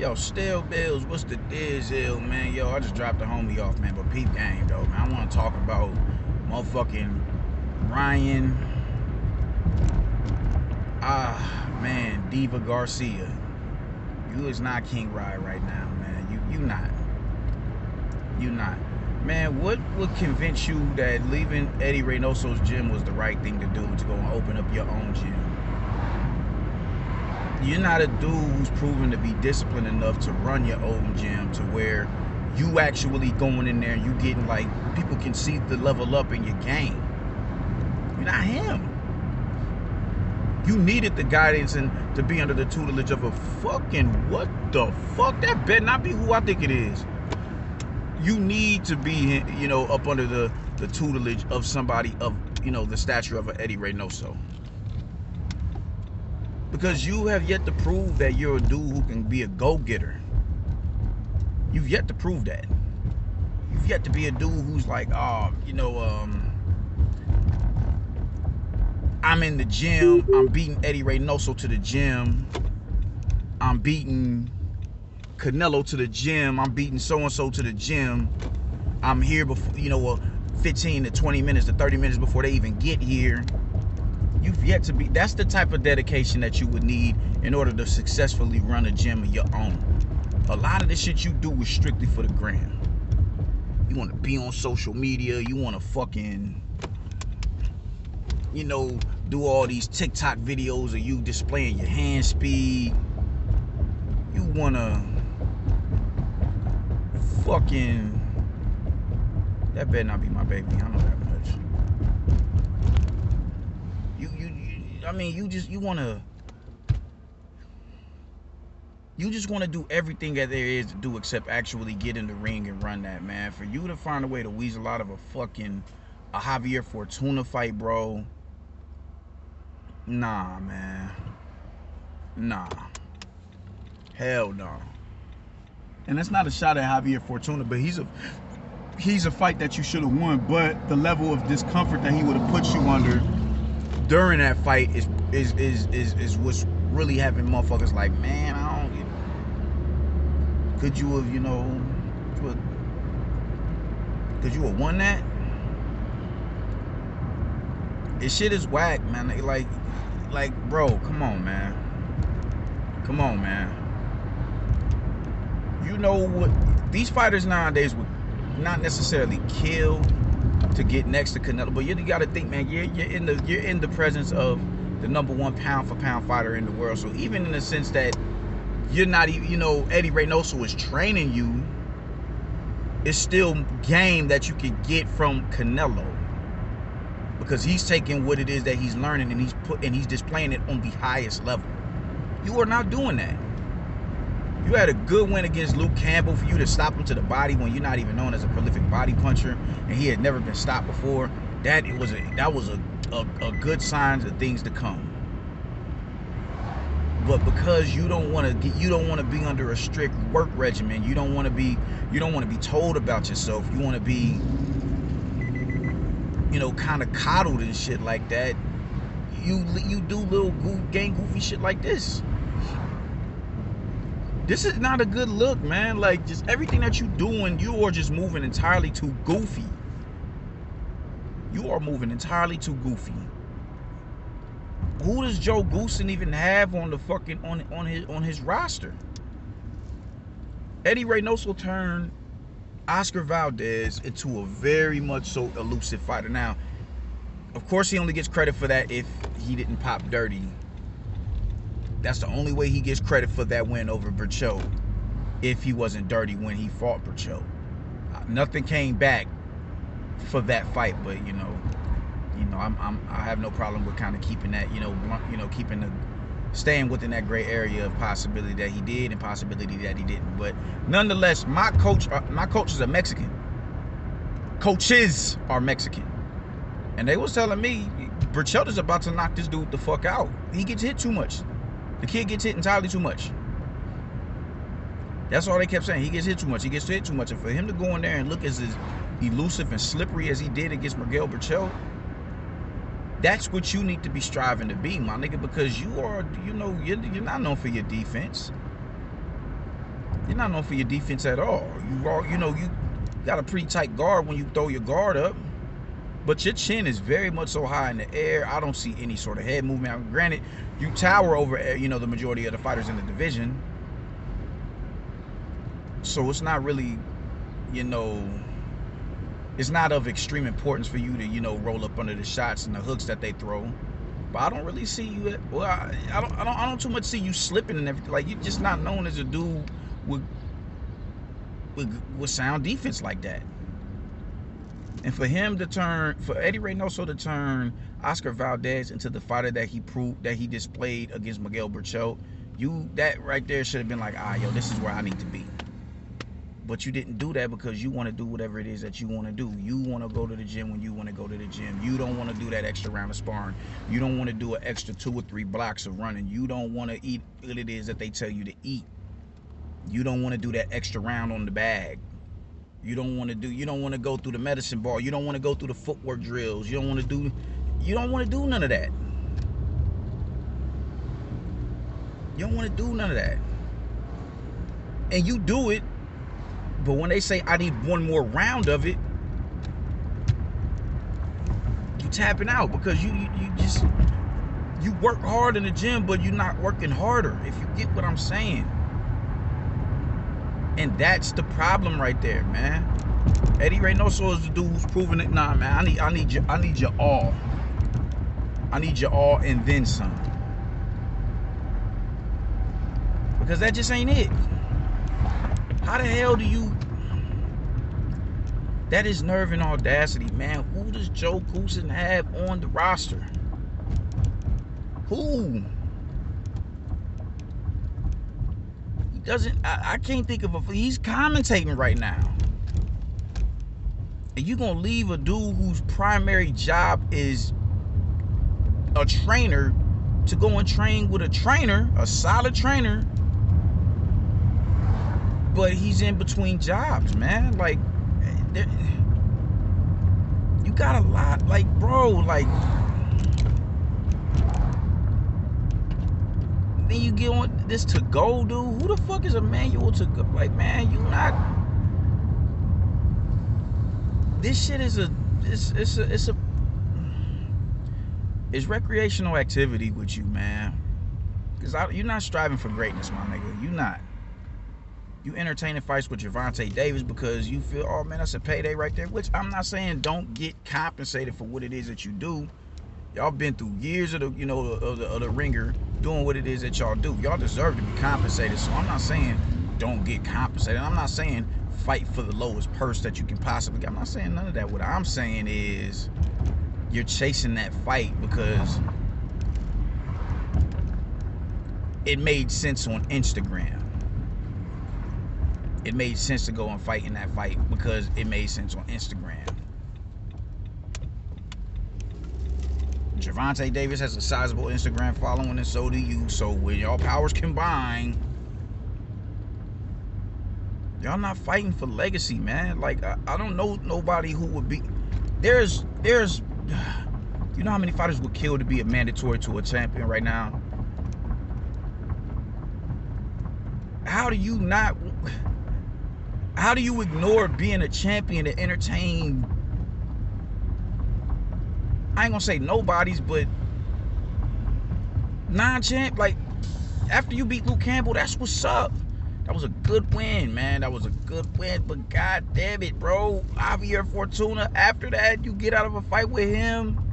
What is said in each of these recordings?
Yo, Still Bills, what's the deal, man? Yo, I just dropped the homie off, man. But peep game, though, man. I want to talk about motherfucking Ryan. Man, Diva Garcia. You is not King Rye right now, man. You not. You not. Man, what would convince you that leaving Eddie Reynoso's gym was the right thing to do to go and open up your own gym? You're not a dude who's proven to be disciplined enough to run your own gym to where you actually going in there and you getting like, people can see the level up in your game. You're not him. You needed the guidance and to be under the tutelage of a fucking, what the fuck? That better not be who I think it is. You need to be, you know, up under the tutelage of somebody of, you know, the stature of an Eddie Reynoso. Because you have yet to prove that you're a dude who can be a go-getter. You've yet to prove that. You've yet to be a dude who's like, oh, you know, I'm in the gym, I'm beating Eddie Reynoso to the gym, I'm beating Canelo to the gym, I'm beating so-and-so to the gym, I'm here before, you know, 15 to 20 minutes to 30 minutes before they even get here. You've yet to be. That's the type of dedication that you would need in order to successfully run a gym of your own. A lot of the shit you do is strictly for the gram. You want to be on social media. You want to fucking, you know, do all these TikTok videos of you displaying your hand speed. You want to fucking. That better not be my baby. I know that much. I mean, you just want to do everything that there is to do except actually get in the ring and run that, man. For you to find a way to weasel out of a Javier Fortuna fight, bro. Nah, man. Nah. Hell no. And that's not a shot at Javier Fortuna, but he's a fight that you should have won, but the level of discomfort that he would have put you under during that fight is what's really having motherfuckers like, man, I don't, you know, could you have, you know, could you have won that? This shit is whack, man. Like, bro, come on, man. Come on, man. You know what? These fighters nowadays would not necessarily kill to get next to Canelo, but you got to think, man, you're in the presence of the #1 pound for pound fighter in the world. So even in the sense that you're not even, you know, Eddie Reynoso is training you, it's still game that you can get from Canelo, because he's taking what it is that he's learning and he's displaying it on the highest level. You are not doing that. You had a good win against Luke Campbell for you to stop him to the body when you're not even known as a prolific body puncher, and he had never been stopped before. That was a good sign of things to come. But because you don't want to be under a strict work regimen, you don't want to be told about yourself. You want to be, you know, kind of coddled and shit like that. You do little goofy shit like this. This is not a good look, man. Like, just everything that you're doing, you are just moving entirely too goofy. You are moving entirely too goofy. Who does Joe Goosen even have on the fucking on his roster? Eddie Reynoso turned Oscar Valdez into a very much so elusive fighter. Now, of course, he only gets credit for that if he didn't pop dirty. That's the only way he gets credit for that win over Berchelt, if he wasn't dirty when he fought Berchelt. Nothing came back for that fight, but you know, I have no problem with kind of keeping that, staying within that gray area of possibility that he did and possibility that he didn't. But nonetheless, my coaches are Mexican. Coaches are Mexican, and they was telling me Berchelt is about to knock this dude the fuck out. He gets hit too much. The kid gets hit entirely too much. That's all they kept saying. He gets hit too much. He gets hit too much. And for him to go in there and look as elusive and slippery as he did against Miguel Berchelt, that's what you need to be striving to be, my nigga, because you are, you know, you're not known for your defense. You're not known for your defense at all. You know, you got a pretty tight guard when you throw your guard up, but your chin is very much so high in the air. I don't see any sort of head movement. Now, granted, you tower over, you know, the majority of the fighters in the division, so it's not really, you know, it's not of extreme importance for you to, you know, roll up under the shots and the hooks that they throw. But I don't really see you. Well, I don't too much see you slipping and everything. Like, you're just not known as a dude with sound defense like that. And for him to turn, for Eddie Reynoso to turn Oscar Valdez into the fighter that he proved, that he displayed against Miguel Berchelt, that right there should have been like, yo, this is where I need to be. But you didn't do that because you want to do whatever it is that you want to do. You want to go to the gym when you want to go to the gym. You don't want to do that extra round of sparring. You don't want to do an extra 2 or 3 blocks of running. You don't want to eat what it is that they tell you to eat. You don't want to do that extra round on the bag. You don't want to go through the medicine ball. You don't want to go through the footwork drills. You don't want to do none of that. You don't want to do none of that. And you do it, but when they say I need one more round of it, you tapping out because you work hard in the gym, but you're not working harder, if you get what I'm saying. And that's the problem right there, man. Eddie Reynoso is the dude who's proving it. Nah, man, I need you all. I need you all and then some. Because that just ain't it. How the hell do you... That is nerve and audacity, man. Who does Joe Goossen have on the roster? Who? He doesn't... I can't think of a... He's commentating right now. And you gonna leave a dude whose primary job is a trainer to go and train with a trainer, a solid trainer, but he's in between jobs, man. Like, you got a lot, like, bro, like, then you get on this to go, dude. Who the fuck is Emmanuel to go? Like, man, you not. This shit is it's recreational activity with you, man. Because you're not striving for greatness, my nigga. You not. You entertaining fights with Gervonta Davis because you feel, oh man, that's a payday right there. Which I'm not saying don't get compensated for what it is that you do. Y'all been through years of the, you know, of the ringer doing what it is that y'all do. Y'all deserve to be compensated. So I'm not saying don't get compensated. I'm not saying fight for the lowest purse that you can possibly get. I'm not saying none of that. What I'm saying is you're chasing that fight because it made sense on Instagram. It made sense to go and fight in that fight because it made sense on Instagram. Gervonta Davis has a sizable Instagram following, and so do you. So when y'all powers combine, y'all not fighting for legacy, man. Like, I don't know nobody who would be. There's, you know how many fighters would kill to be a mandatory to a champion right now? How do you ignore being a champion to entertain, I ain't gonna say nobodies, but non-champ? Like, after you beat Luke Campbell, that's what's up. That was a good win, man. That was a good win. But god damn it, bro. Javier Fortuna, after that, you get out of a fight with him.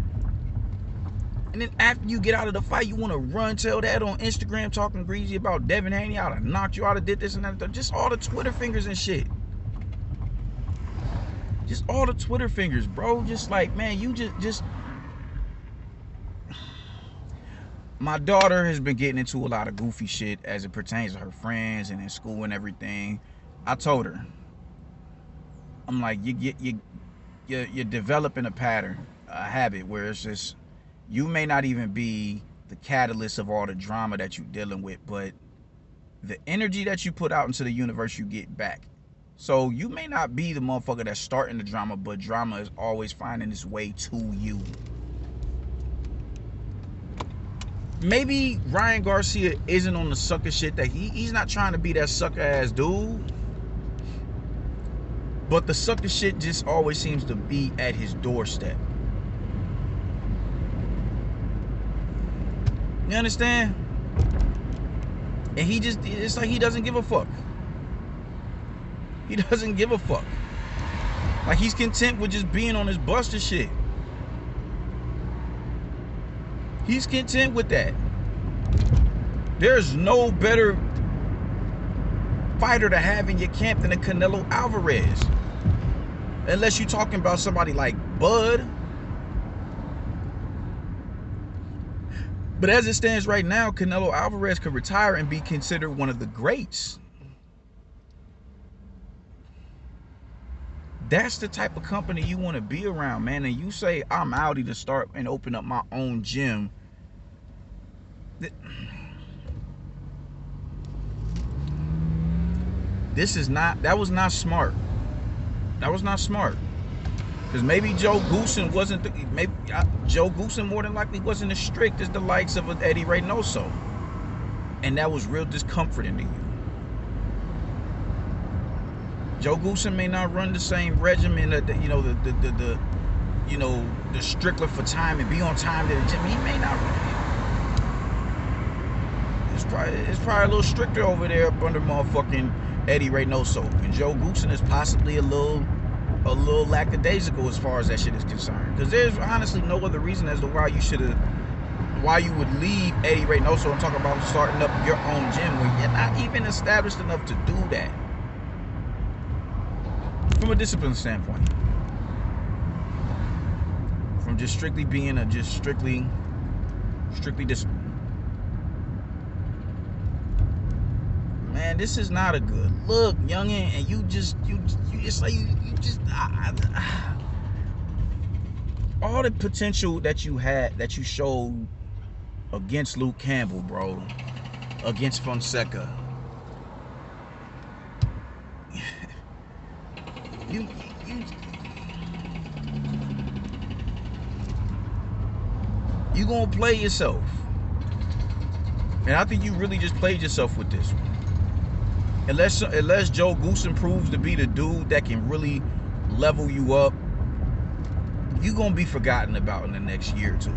And then after you get out of the fight, you want to run, tell that on Instagram, talking greasy about Devin Haney. I'd have knocked you out, of did this and that. Just all the Twitter fingers and shit. Just all the Twitter fingers, bro. Just like, man, you just... My daughter has been getting into a lot of goofy shit as it pertains to her friends and in school and everything. I told her, I'm like, you're developing a pattern, a habit where it's just, you may not even be the catalyst of all the drama that you're dealing with, but the energy that you put out into the universe, you get back. So you may not be the motherfucker that's starting the drama, but drama is always finding its way to you. maybe Ryan Garcia isn't on the sucker shit that he's not trying to be that sucker ass dude. But the sucker shit just always seems to be at his doorstep. You understand? And it's like he doesn't give a fuck. He doesn't give a fuck. Like he's content with just being on his buster shit. He's content with that. There's no better fighter to have in your camp than a Canelo Alvarez. Unless you're talking about somebody like Bud. But as it stands right now, Canelo Alvarez could retire and be considered one of the greats. That's the type of company you want to be around, man. And you say, I'm outie to start and open up my own gym. That was not smart. That was not smart. Because maybe Joe Goosen Joe Goosen more than likely wasn't as strict as the likes of Eddie Reynoso. And that was real discomforting to you. Joe Goosen may not run the same regimen that the stickler for time and be on time to the gym. He may not run it. It's probably a little stricter over there up under motherfucking Eddie Reynoso. And Joe Goosen is possibly a little lackadaisical as far as that shit is concerned. Because there's honestly no other reason as to why you would leave Eddie Reynoso and talk about starting up your own gym when you're not even established enough to do that. From a discipline standpoint. From just strictly being strictly disciplined. Man, this is not a good look, youngin', and all the potential that you had, that you showed against Luke Campbell, bro, against Fonseca. You gonna play yourself. And I think you really just played yourself with this one. Unless Joe Goosen proves to be the dude that can really level you up, you're gonna be forgotten about in the next year or two.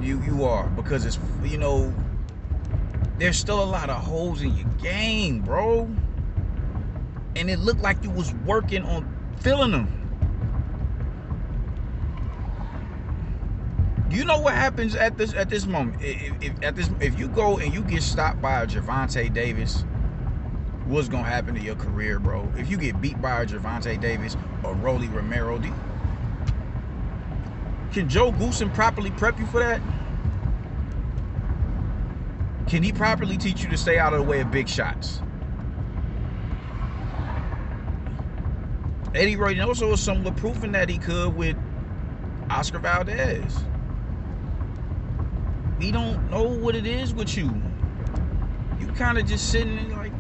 You are, because it's, there's still a lot of holes in your game, bro. And it looked like you was working on filling them. You know what happens at this moment? If you go and you get stopped by a Gervonta Davis, what's gonna happen to your career, bro? If you get beat by a Gervonta Davis or Rolly Romero, can Joe Goosen properly prep you for that? Can he properly teach you to stay out of the way of big shots? Eddie Reynoso was somewhat proving that he could with Oscar Valdez. We don't know what it is with you. You kind of just sitting there like,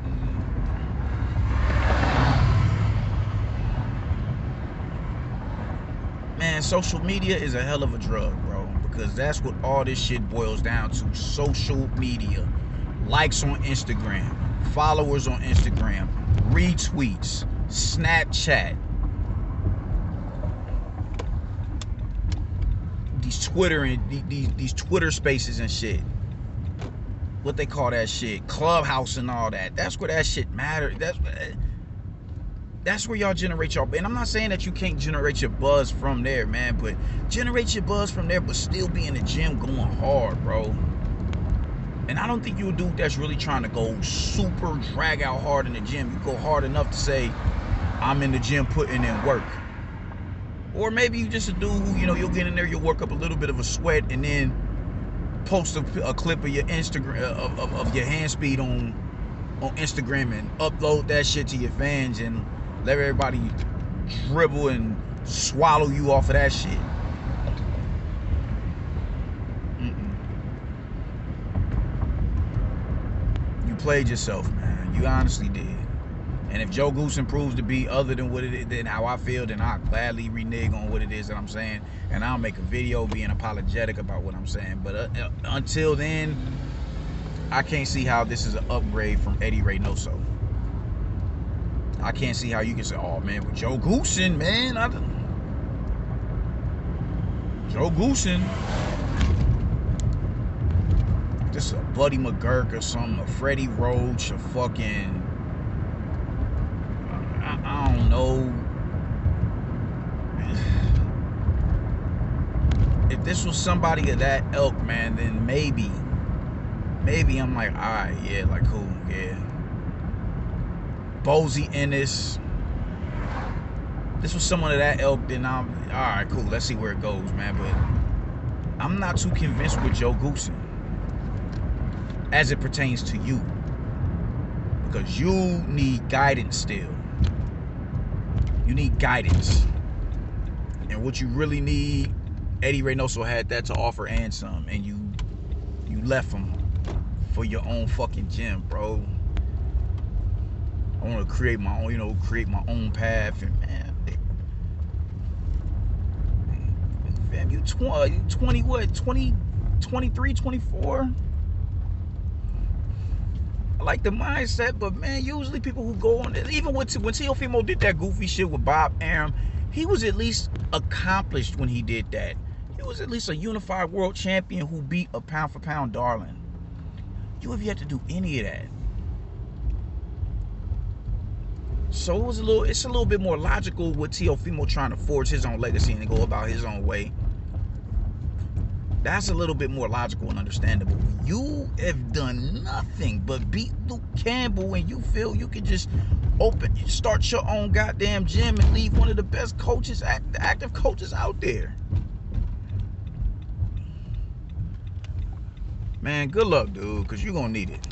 man, social media is a hell of a drug, bro, because that's what all this shit boils down to. Social media. Likes on Instagram, followers on Instagram, retweets, Snapchat, these Twitter and these Twitter spaces and shit. What they call that shit, Clubhouse and all that. That's where that shit matters. That's where y'all generate y'all. And I'm not saying that you can't generate your buzz from there, man, but generate your buzz from there, but still be in the gym going hard, bro. And I don't think you're a dude that's really trying to go super drag out hard in the gym. You go hard enough to say, I'm in the gym putting in work. Or maybe you just a dude who, you'll get in there, you'll work up a little bit of a sweat, and then post a clip of your Instagram, of your hand speed on Instagram, and upload that shit to your fans and let everybody dribble and swallow you off of that shit. You played yourself, man. You honestly did. And if Joe Goosen proves to be other than what it is, then how I feel, then I'll gladly renege on what it is that I'm saying. And I'll make a video being apologetic about what I'm saying. But until then, I can't see how this is an upgrade from Eddie Reynoso. I can't see how you can say, oh man, with Joe Goosen, man, Joe Goosen, this is a Buddy McGurk or something, a Freddie Roach, a fucking, I don't know. If this was somebody of that ilk, man, then maybe I'm like, all right, yeah, like cool, yeah. Bozy Ennis. This was someone of that ilk, then I'm all right, cool. Let's see where it goes, man. But I'm not too convinced with Joe Goosen as it pertains to you, because you need guidance still. You need guidance, and what you really need, Eddie Reynoso had that to offer and some, and you left him for your own fucking gym, bro. I want to create my own, create my own path, and man, you 20 what, 23, 24? I like the mindset, but man, usually people who go on, even when Teofimo did that goofy shit with Bob Arum, he was at least accomplished when he did that. He was at least a unified world champion who beat a pound for pound darling. You have yet to do any of that. So it's a little bit more logical with Teofimo trying to forge his own legacy and go about his own way. That's a little bit more logical and understandable. You have done nothing but beat Luke Campbell, and you feel you can just start your own goddamn gym and leave one of the best coaches, active coaches out there. Man, good luck, dude, because you're going to need it.